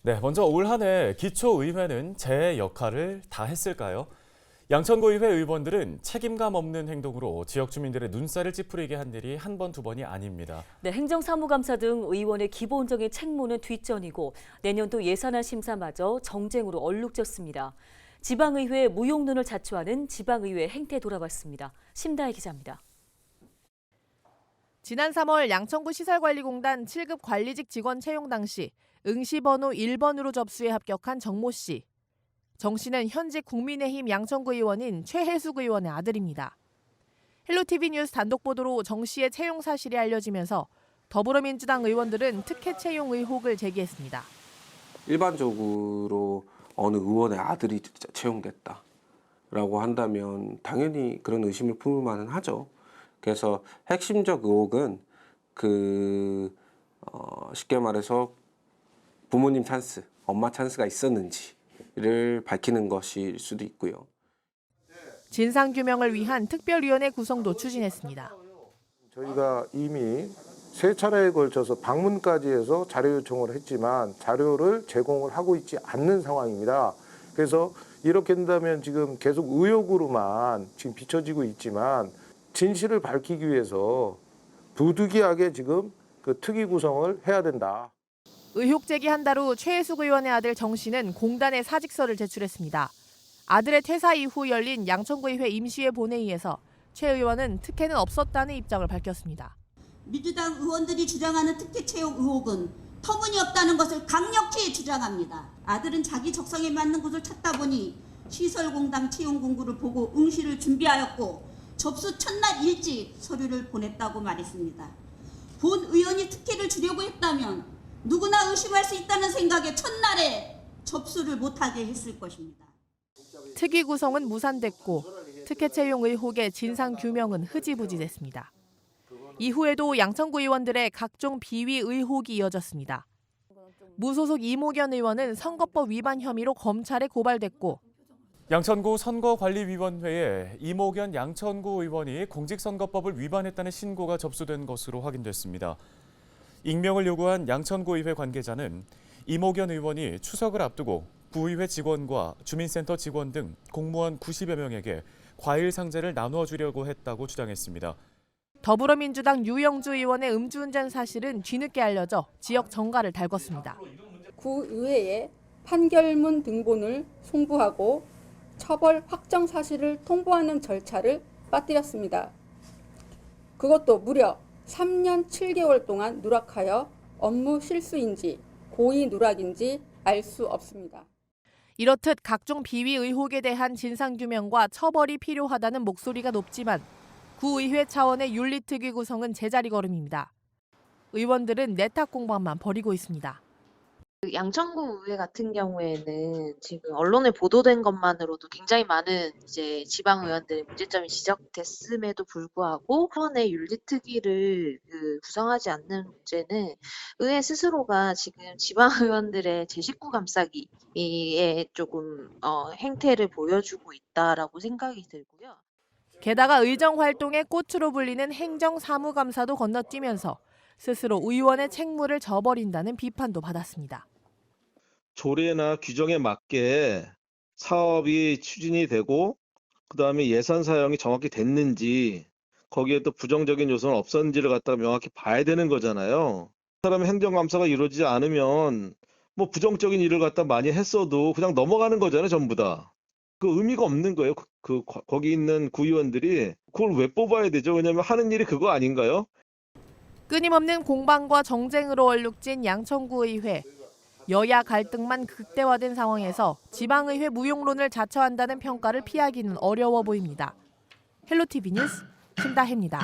네, 먼저 올 한 해 기초의회는 제 역할을 다 했을까요? 양천구의회 의원들은 책임감 없는 행동으로 지역 주민들의 눈살을 찌푸리게 한 일이 한 번, 두 번이 아닙니다. 네, 행정사무감사 등 의원의 기본적인 책무는 뒷전이고 내년도 예산안 심사마저 정쟁으로 얼룩졌습니다. 지방의회 무용론을 자초하는 지방의회 행태 돌아봤습니다. 심다혜 기자입니다. 지난 3월 양천구 시설관리공단 7급 관리직 직원 채용 당시 응시번호 1번으로 접수에 합격한 정모 씨. 정 씨는 현직 국민의힘 양천구 의원인 최혜숙 의원의 아들입니다. 헬로티비 뉴스 단독 보도로 정 씨의 채용 사실이 알려지면서 더불어민주당 의원들은 특혜 채용 의혹을 제기했습니다. 일반적으로 어느 의원의 아들이 채용됐다라고 한다면 당연히 그런 의심을 품을 만은 하죠. 그래서 핵심적 의혹은 쉽게 말해서 부모님 찬스, 엄마 찬스가 있었는지를 밝히는 것일 수도 있고요. 진상규명을 위한 특별위원회 구성도 추진했습니다. 저희가 이미 3차례에 걸쳐서 방문까지 해서 자료 요청을 했지만 자료를 제공을 하고 있지 않는 상황입니다. 그래서 이렇게 된다면 지금 계속 의혹으로만 지금 비춰지고 있지만 진실을 밝히기 위해서 부득이하게 지금 그 특위 구성을 해야 된다. 의혹 제기한 후 최혜숙 의원의 아들 정 씨는 공단에 사직서를 제출했습니다. 아들의 퇴사 이후 열린 양천구의회 임시회 본회의에서 최 의원은 특혜는 없었다는 입장을 밝혔습니다. 민주당 의원들이 주장하는 특혜 채용 의혹은 터무니없다는 것을 강력히 주장합니다. 아들은 자기 적성에 맞는 곳을 찾다 보니 시설공단 채용 공고를 보고 응시를 준비하였고 접수 첫날 일찍 서류를 보냈다고 말했습니다. 본 의원이 특혜를 주려고 했다면 누구나 의심할 수 있다는 생각에 첫날에 접수를 못하게 했을 것입니다. 특위 구성은 무산됐고 특혜 채용 의혹의 진상 규명은 흐지부지 됐습니다. 이후에도 양천구 의원들의 각종 비위 의혹이 이어졌습니다. 무소속 이모견 의원은 선거법 위반 혐의로 검찰에 고발됐고 양천구 선거관리위원회에 이모견 양천구 의원이 공직선거법을 위반했다는 신고가 접수된 것으로 확인됐습니다. 익명을 요구한 양천구의회 관계자는 이모견 의원이 추석을 앞두고 구의회 직원과 주민센터 직원 등 공무원 90여 명에게 과일 상자를 나누어 주려고 했다고 주장했습니다. 더불어민주당 유영주 의원의 음주운전 사실은 뒤늦게 알려져 지역 정가를 달궜습니다. 구의회에 판결문 등본을 송부하고 처벌 확정 사실을 통보하는 절차를 빠뜨렸습니다. 그것도 무려 3년 7개월 동안 누락하여 업무 실수인지 고의 누락인지 알 수 없습니다. 이렇듯 각종 비위 의혹에 대한 진상규명과 처벌이 필요하다는 목소리가 높지만 구의회 차원의 윤리특위 구성은 제자리 걸음입니다. 의원들은 내탁 공방만 벌이고 있습니다. 양천구 의회 같은 경우에는 지금 언론에 보도된 것만으로도 굉장히 많은 이제 지방 의원들의 문제점이 지적됐음에도 불구하고 차원의 윤리특위를 구성하지 않는 문제는 의회 스스로가 지금 지방 의원들의 제 식구 감싸기에 조금 행태를 보여주고 있다라고 생각이 들고요. 게다가 의정 활동의 꽃으로 불리는 행정사무감사도 건너뛰면서 스스로 의원의 책무를 져버린다는 비판도 받았습니다. 조례나 규정에 맞게 사업이 추진이 되고 그다음에 예산 사용이 정확히 됐는지 거기에 또 부정적인 요소는 없었는지를 갖다가 명확히 봐야 되는 거잖아요. 사람의 행정감사가 이루어지지 않으면 뭐 부정적인 일을 갖다 많이 했어도 그냥 넘어가는 거잖아요, 전부 다. 그 의미가 없는 거예요. 거기 있는 구의원들이 그걸 왜 뽑아야 되죠? 왜냐하면 하는 일이 그거 아닌가요? 끊임없는 공방과 정쟁으로 얼룩진 양천구의회. 여야 갈등만 극대화된 상황에서 지방의회 무용론을 자처한다는 평가를 피하기는 어려워 보입니다. 헬로티비 뉴스 심다혜입니다.